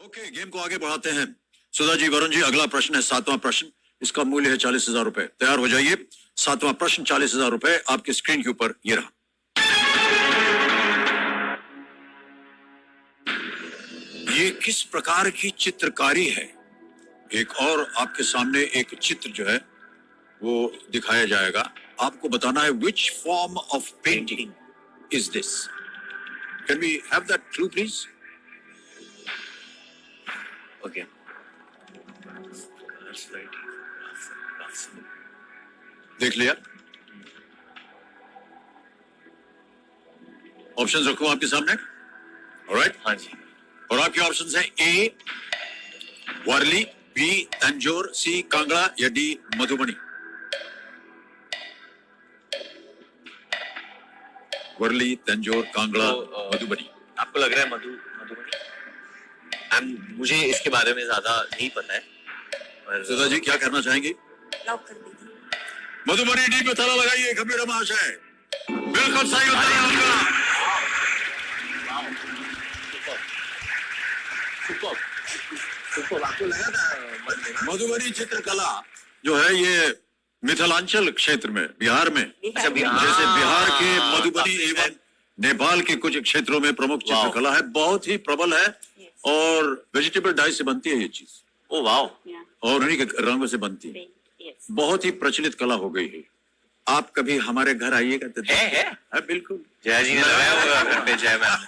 Okay, game को आगे बढ़ाते हैं। सुधा जी, वरुण जी, अगला प्रश्न है 7वां प्रश्न। इसका मूल्य है 40,000 रुपए। तैयार हो जाइए। 7वां प्रश्न 40,000 रुपए आपकी स्क्रीन के ऊपर ये रहा। ये किस प्रकार की चित्रकारी है? एक और आपके सामने एक चित्र जो है वो दिखाया जाएगा। आपको बताना है which form of painting is this. Can we have that clue please? Okay, देख लिया? ऑप्शंस रखूं आपके सामने? ऑलराइट। हाँ जी। और आपके ऑप्शंस हैं ए वर्ली, बी तंजौर, सी कांगड़ा या डी मधुबनी। वर्ली, तंजौर, कांगड़ा, मधुबनी। आपको लग रहा है मधुबनी? मुझे इसके बारे में ज्यादा नहीं पता है। सुधा जी, क्या करना चाहेंगे? लॉक कर दीजिए। मधुबनी डी पे ताला लगाइए। खमीरा महाशय, बिल्कुल सही उत्तर है आपका। आपको लगा था मधुबनी चित्रकला जो है ये मिथिलांचल क्षेत्र में, बिहार में, अच्छा, जैसे बिहार के मधुबनी एवं नेपाल के कुछ क्षेत्रों में प्रमुख चित्रकला है, बहुत ही प्रबल है। और वेजिटेबल डाई से बनती है ये चीज। Oh wow. और उन्हीं के रंगों से बनती है। बहुत ही प्रचलित कला हो गई है। आप कभी हमारे घर आइएगा तो है? बिल्कुल। जय जी ने लगाया होगा घर पे, जय मैम।